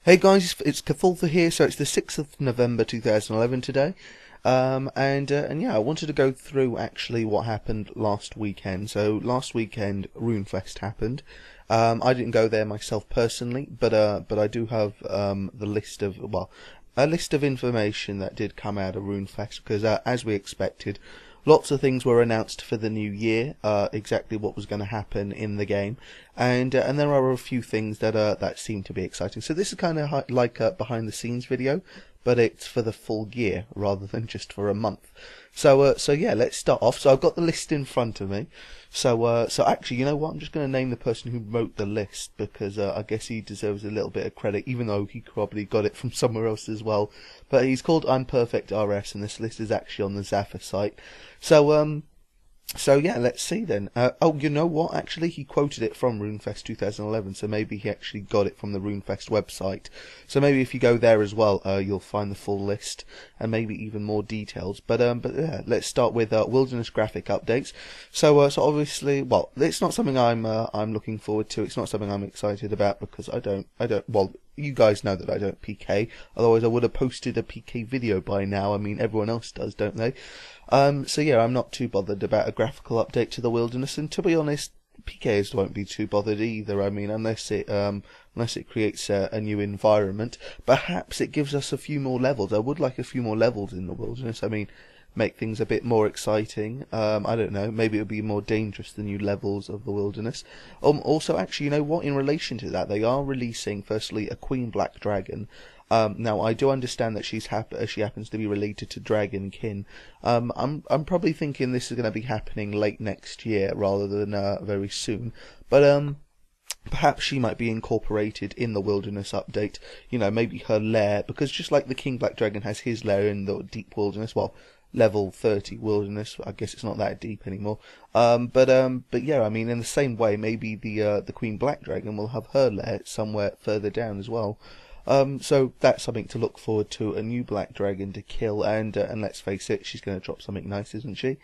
Hey guys, it's Cthulthu here. So it's the 6th of November 2011 today, and yeah, I wanted to go through actually what happened last weekend. So last weekend, Runefest happened. I didn't go there myself personally, but I do have the list of a list of information that did come out of Runefest because as we expected. Lots of things were announced for the new year, exactly what was going to happen in the game, and there are a few things that seem to be exciting. So this is kind of like a behind the scenes video, but it's for the full year rather than just for a month. So yeah, let's start off. So I've got the list in front of me. So actually, you know what? I'm just going to name the person who wrote the list because I guess he deserves a little bit of credit, even though he probably got it from somewhere else as well. But he's called I'm Perfect RS, and this list is actually on the Zaffre site. So yeah, let's see then. Oh, you know what? Actually, he quoted it from Runefest 2011, so maybe he actually got it from the Runefest website. So maybe if you go there as well, you'll find the full list and maybe even more details. But yeah, let's start with Wilderness graphic updates. So obviously, well, it's not something I'm looking forward to. It's not something I'm excited about because I don't. Well, you guys know that I don't PK. Otherwise, I would have posted a PK video by now. I mean, everyone else does, don't they? So yeah, I'm not too bothered about a graphical update to the Wilderness, and to be honest, PKs won't be too bothered either. I mean, unless it creates a new environment, perhaps it gives us a few more levels. I would like a few more levels in the Wilderness. I mean, make things a bit more exciting. I don't know, maybe it would be more dangerous, the new levels of the Wilderness. Also, actually, you know what? In relation to that, they are releasing, firstly, a Queen Black Dragon. Now, I do understand that she happens to be related to Dragonkin. I'm probably thinking this is going to be happening late next year rather than very soon. But perhaps she might be incorporated in the Wilderness update. You know, maybe her lair, because just like the King Black Dragon has his lair in the Deep Wilderness, well, level 30 Wilderness. I guess it's not that deep anymore. But yeah, I mean, in the same way, maybe the Queen Black Dragon will have her lair somewhere further down as well. So that's something to look forward to, a new black dragon to kill, and let's face it, she's going to drop something nice, isn't she?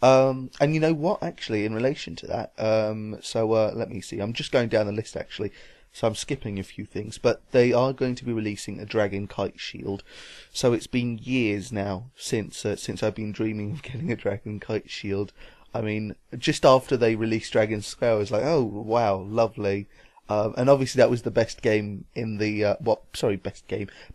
And you know what, actually, in relation to that, let me see, I'm just going down the list, actually, so I'm skipping a few things, but they are going to be releasing a Dragon Kite Shield. So it's been years now since I've been dreaming of getting a Dragon Kite Shield. I mean, just after they released Dragon Square, I was like, oh, wow, lovely. And obviously that was the best game in the,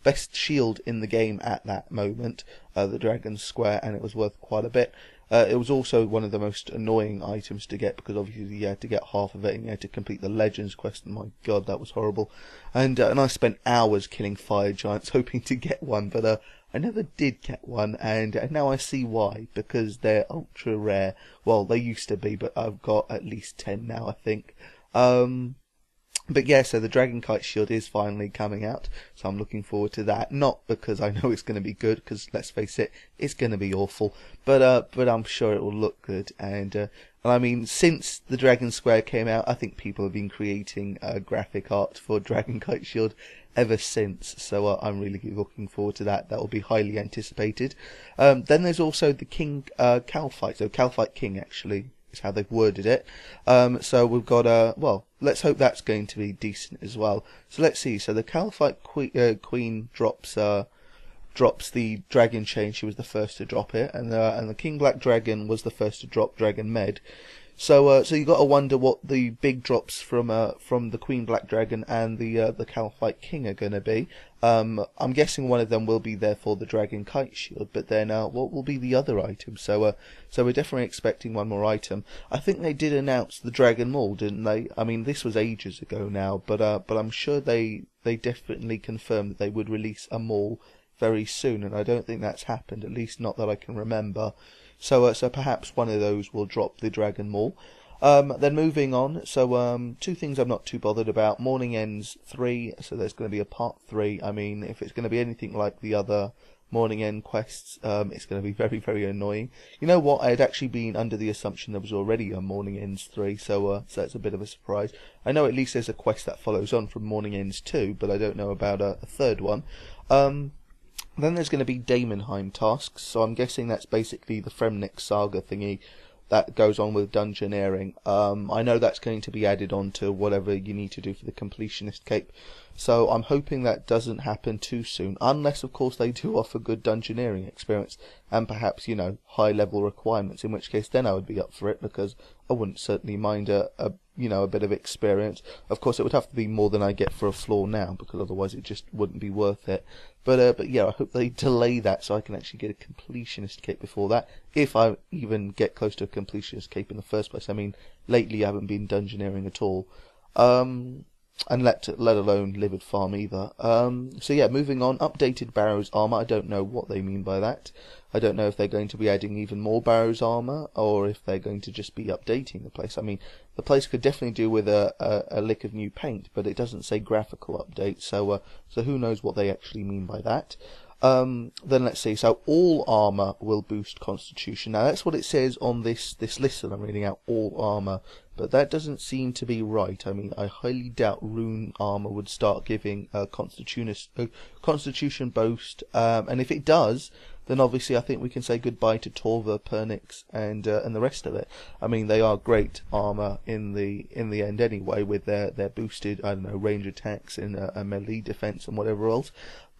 best shield in the game at that moment, the Dragon Square, and it was worth quite a bit. It was also one of the most annoying items to get, because obviously you had to get half of it, and you had to complete the Legends quest, and my god, that was horrible. And I spent hours killing fire giants hoping to get one, but I never did get one, and now I see why, because they're ultra rare. Well, they used to be, but I've got at least 10 now, I think. But yeah, so the Dragon Kite Shield is finally coming out, so I'm looking forward to that. Not because I know it's going to be good, because let's face it, it's going to be awful. But I'm sure it will look good. And I mean, since the Dragon Square came out, I think people have been creating graphic art for Dragon Kite Shield ever since. So I'm really looking forward to that. That will be highly anticipated. Then there's also the King Calfight. So Calfight King, actually, is how they've worded it. So we've got well, let's hope that's going to be decent as well. So let's see. So the Calfight Queen drops the Dragon Chain. She was the first to drop it, and the King Black Dragon was the first to drop Dragon Med. So you got to wonder what the big drops from the Queen Black Dragon and the Calfight King are going to be. I'm guessing one of them will be there for the Dragon Kite Shield, but then what will be the other item? So we're definitely expecting one more item. I think they did announce the Dragon Maul, didn't they? I mean, this was ages ago now, but I'm sure they definitely confirmed that they would release a Maul very soon, and I don't think that's happened, at least not that I can remember. So perhaps one of those will drop the Dragon Maul. Then moving on, so two things I'm not too bothered about. Morning Ends 3, so there's going to be a part 3. I mean, if it's going to be anything like the other Morning End quests, it's going to be very, very annoying. You know what, I had actually been under the assumption there was already a Morning Ends 3, so that's a bit of a surprise. I know at least there's a quest that follows on from Morning Ends 2, but I don't know about a third one. Then there's going to be Daemonheim tasks, so I'm guessing that's basically the Fremnik Saga thingy, that goes on with Dungeoneering. I know that's going to be added on to whatever you need to do for the completionist cape. So I'm hoping that doesn't happen too soon, unless of course they do offer good Dungeoneering experience and perhaps, high level requirements, in which case then I would be up for it, because I wouldn't certainly mind a bit of experience. Of course it would have to be more than I get for a floor now, because otherwise it just wouldn't be worth it. But yeah, I hope they delay that so I can actually get a completionist cape before that, if I even get close to a completionist cape in the first place. I mean, lately I haven't been Dungeoneering at all. And let alone Livid Farm either. So yeah, moving on. Updated Barrows armor. I don't know what they mean by that. I don't know if they're going to be adding even more Barrows armor, or if they're going to just be updating the place. I mean, the place could definitely do with a lick of new paint, but it doesn't say graphical update. So who knows what they actually mean by that. Then let's see. So all armor will boost Constitution. Now that's what it says on this list that I'm reading out. All armor. But that doesn't seem to be right. I mean, I highly doubt Rune armor would start giving a Constitution boost. And if it does, then obviously I think we can say goodbye to Torva, Pernix, and the rest of it. I mean, they are great armor in the end anyway, with their boosted, I don't know, range attacks and a melee defense and whatever else.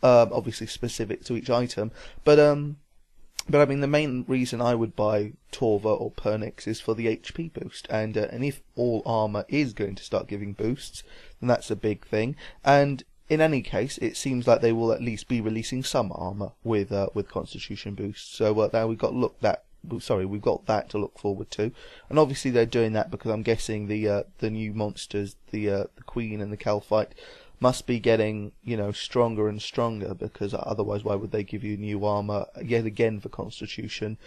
Obviously specific to each item. But I mean, the main reason I would buy Torva or Pernix is for the HP boost, and if all armor is going to start giving boosts, then that's a big thing. And in any case, it seems like they will at least be releasing some armor with Constitution boosts. So now we've got that to look forward to, and obviously they're doing that because I'm guessing the new monsters, the Queen and the Calphite, must be getting, stronger and stronger, because otherwise why would they give you new armor yet again for Constitution?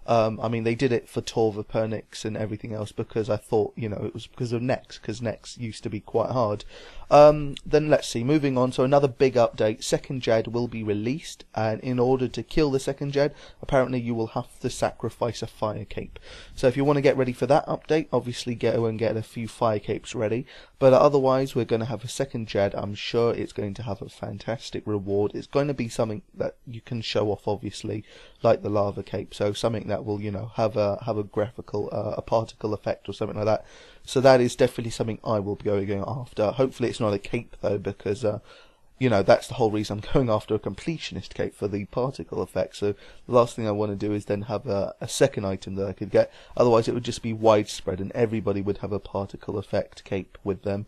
I mean, they did it for Torva, Pernix and everything else because I thought, it was because of Nex, because Nex used to be quite hard. Then let's see, moving on. So another big update, second Jad will be released, and in order to kill the second Jad, apparently you will have to sacrifice a fire cape. So if you want to get ready for that update, obviously go and get a few fire capes ready. But otherwise, we're going to have a second Jad. I'm sure it's going to have a fantastic reward. It's going to be something that you can show off, obviously, like the lava cape. So something that will, have a graphical, a particle effect or something like that. So that is definitely something I will be going after. Hopefully it's not a cape though, because that's the whole reason I'm going after a completionist cape, for the particle effect. So the last thing I want to do is then have a second item that I could get. Otherwise it would just be widespread and everybody would have a particle effect cape with them.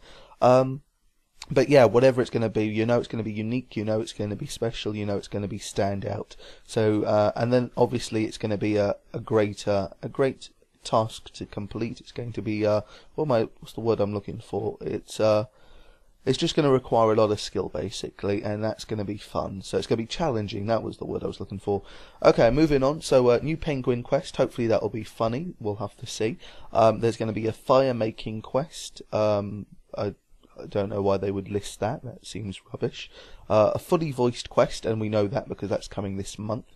But yeah, whatever it's going to be, it's going to be unique, it's going to be special, it's going to be stand out. So, and then obviously it's going to be a great task to complete. It's going to be, what's the word I'm looking for? It's just going to require a lot of skill, basically, and that's going to be fun. So it's going to be challenging. That was the word I was looking for. Okay, moving on. So, new penguin quest. Hopefully that will be funny. We'll have to see. There's going to be a fire making quest. I don't know why they would list that. That seems rubbish. A fully voiced quest, and we know that because that's coming this month.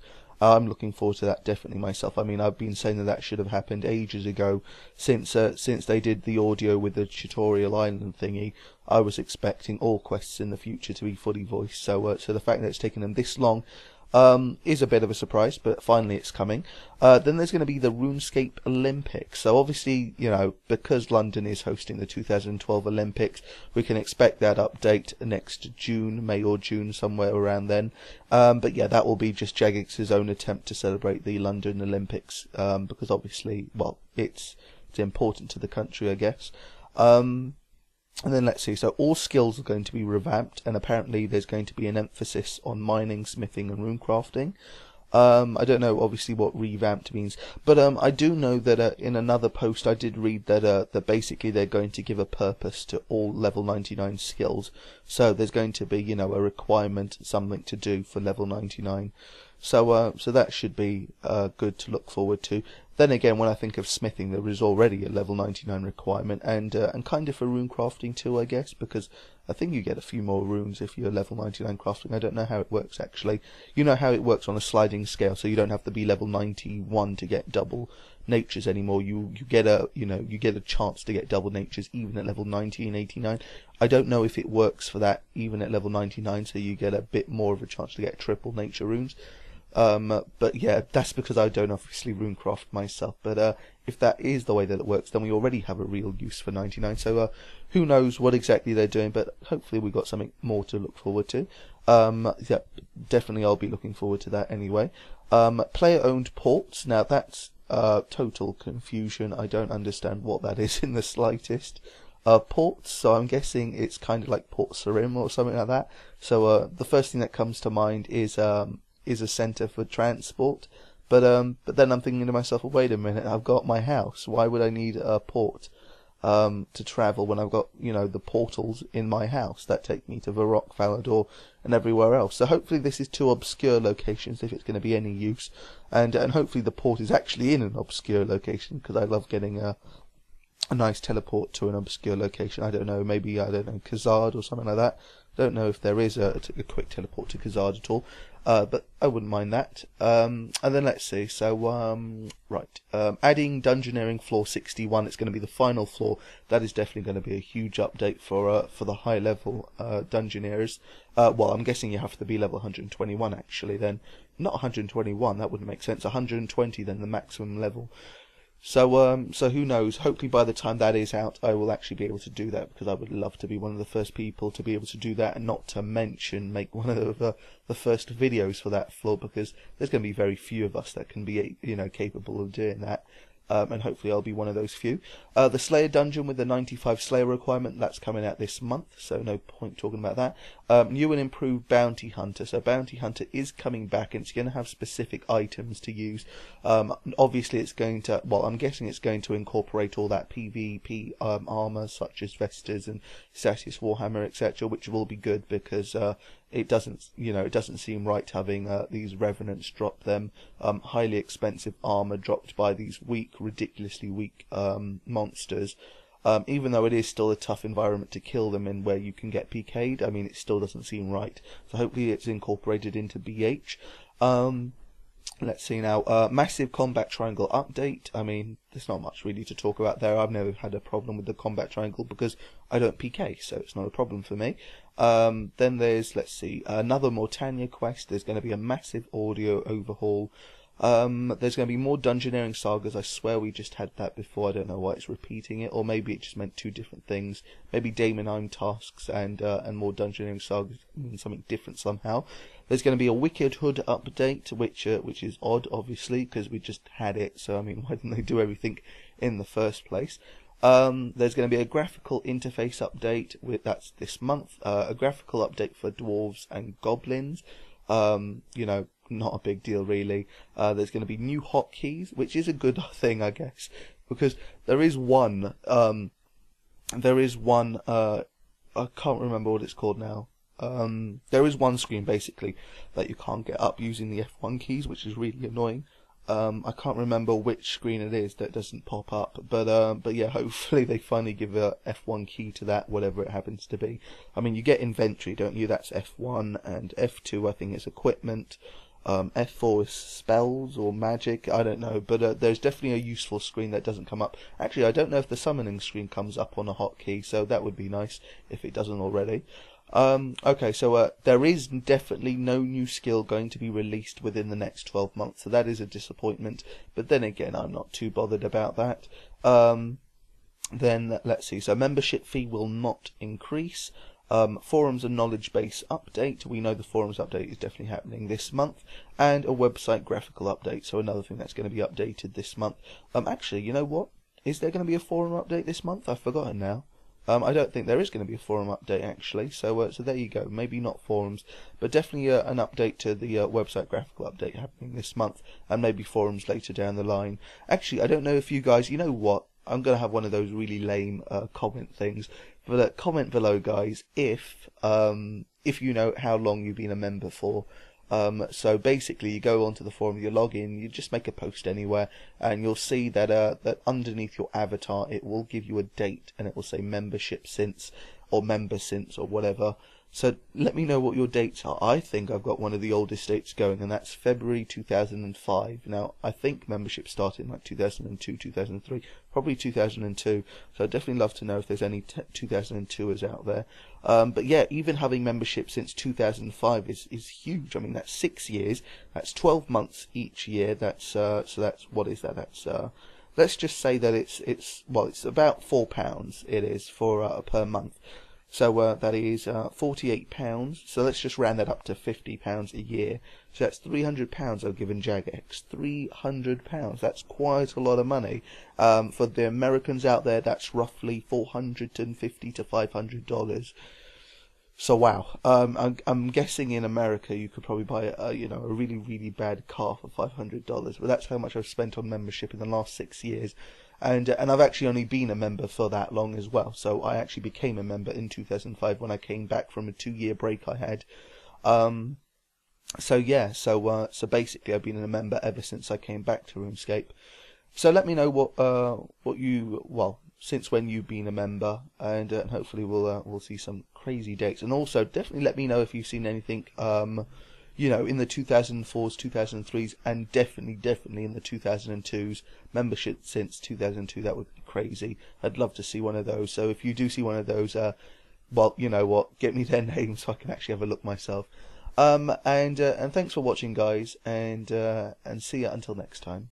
I'm looking forward to that definitely myself. I mean, I've been saying that should have happened ages ago, since they did the audio with the tutorial island thingy. I was expecting all quests in the future to be fully voiced. So the fact that it's taken them this long is a bit of a surprise, but finally it's coming. Then there's going to be the RuneScape Olympics. So obviously, because London is hosting the 2012 Olympics, we can expect that update next June, May or June, somewhere around then. But yeah, that will be just Jagex's own attempt to celebrate the London Olympics, because obviously, it's important to the country, I guess. And then let's see, so all skills are going to be revamped, and apparently there's going to be an emphasis on mining, smithing and runecrafting. I don't know obviously what revamped means, but I do know that in another post I did read that basically they're going to give a purpose to all level 99 skills. So there's going to be, a requirement, something to do for level 99. So that should be good to look forward to. Then again, when I think of smithing, there is already a level 99 requirement, and kind of for rune crafting too, I guess, because I think you get a few more runes if you're level 99 crafting. I don't know how it works actually. You know how it works on a sliding scale, so you don't have to be level 91 to get double natures anymore. You get a chance to get double natures even at level 90 and 89. I don't know if it works for that even at level 99, so you get a bit more of a chance to get triple nature runes. But yeah, that's because I don't obviously runecraft myself. But if that is the way that it works, then we already have a real use for 99. So who knows what exactly they're doing, but hopefully we've got something more to look forward to. Yeah, definitely I'll be looking forward to that anyway. Player-owned ports. Now that's total confusion. I don't understand what that is in the slightest. Ports, so I'm guessing it's kind of like Port Sarim or something like that. So the first thing that comes to mind is a centre for transport. But then I'm thinking to myself, well, wait a minute, I've got my house. Why would I need a port to travel when I've got, the portals in my house that take me to Varrock, Falador, and everywhere else? So hopefully this is two obscure locations, if it's going to be any use, and hopefully the port is actually in an obscure location, because I love getting a nice teleport to an obscure location. I don't know, maybe, Khazad or something like that. Don't know if there is a quick teleport to Khazad at all. But I wouldn't mind that. And then let's see. So, adding Dungeoneering floor 61. It's going to be the final floor. That is definitely going to be a huge update for the high level Dungeoneers. Well, I'm guessing you have to be level 121 actually. Then not 121. That wouldn't make sense. 120 then the maximum level. So who knows? Hopefully by the time that is out, I will actually be able to do that, because I would love to be one of the first people to be able to do that, and not to mention make one of the first videos for that floor, because there's going to be very few of us that can be capable of doing that. And hopefully I'll be one of those few. The Slayer dungeon with the 95 Slayer requirement, that's coming out this month, so no point talking about that. New and improved Bounty Hunter. So Bounty Hunter is coming back, and it's going to have specific items to use. Obviously it's going to, I'm guessing it's going to incorporate all that PvP armor, such as Vestas and Satius Warhammer, etc., which will be good, because it doesn't seem right having these revenants drop them highly expensive armor dropped by these ridiculously weak monsters. Even though it is still a tough environment to kill them in, where you can get PK'd, I mean, it still doesn't seem right. So hopefully it's incorporated into BH. Let's see now. Massive combat triangle update. I mean, there's not much really to talk about there. I've never had a problem with the combat triangle because I don't PK, so it's not a problem for me. Then there's, let's see, another Mortania quest. There's going to be a massive audio overhaul. There's going to be more Dungeoneering sagas. I swear we just had that before. I don't know why it's repeating it, or maybe it just meant two different things. Maybe Daemonheim tasks and more Dungeoneering sagas mean something different somehow. There's going to be a Wicked Hood update, which is odd, obviously, because we just had it. So I mean, why didn't they do everything in the first place? There's going to be a graphical interface update. That's this month. A graphical update for dwarves and goblins. Not a big deal really. There's going to be new hotkeys, which is a good thing, I guess, because there is one. I can't remember what it's called now. There is one screen basically that you can't get up using the F1 keys, which is really annoying. I can't remember which screen it is that doesn't pop up, but yeah, hopefully they finally give a F1 key to that, whatever it happens to be. I mean, you get inventory, don't you? That's F1, and F2 I think is equipment. F4 is spells or magic, I don't know, but there's definitely a useful screen that doesn't come up. Actually, I don't know if the summoning screen comes up on a hotkey, so that would be nice if it doesn't already. Okay, so there is definitely no new skill going to be released within the next 12 months, so that is a disappointment, but then again, I'm not too bothered about that. Then, let's see, so membership fee will not increase. Forums and knowledge base update. We know the forums update is definitely happening this month, and a website graphical update, so another thing that's going to be updated this month. Actually, you know what? Is there going to be a forum update this month? I've forgotten now. I don't think there is going to be a forum update actually, so there you go. Maybe not forums, but definitely an update to the website graphical update happening this month, and maybe forums later down the line. Actually, I don't know if you guys, you know what? I'm going to have one of those really lame comment things, but comment below, guys, if you know how long you've been a member for. So basically, you go onto the forum, you log in, you just make a post anywhere, and you'll see that that underneath your avatar, it will give you a date, and it will say membership since, or member since, or whatever. So let me know what your dates are. I think I've got one of the oldest dates going, and that's February 2005. Now, I think membership started in like 2002, 2003, probably 2002. So I'd definitely love to know if there's any 2002ers out there. But yeah, even having membership since 2005 is huge. I mean, that's 6 years. That's 12 months each year. That's so that's, what is that? That's let's just say that it's about £4. It is for per month. So that is £48. So let's just round that up to £50 a year. So that's £300 I've given Jagex. £300. That's quite a lot of money. For the Americans out there, that's roughly $450 to $500. So wow. I'm guessing in America you could probably buy a really, really bad car for $500. But that's how much I've spent on membership in the last 6 years. And I've actually only been a member for that long as well. So I actually became a member in 2005 when I came back from a 2-year break I had. So basically I've been a member ever since I came back to RuneScape. So let me know since when you've been a member, and hopefully we'll see some crazy dates. And also definitely let me know if you've seen anything in the 2004s, 2003s, and definitely in the 2002s. Membership since 2002, that would be crazy. I'd love to see one of those. So if you do see one of those, you know what, get me their names so I can actually have a look myself. And thanks for watching, guys, and see you until next time.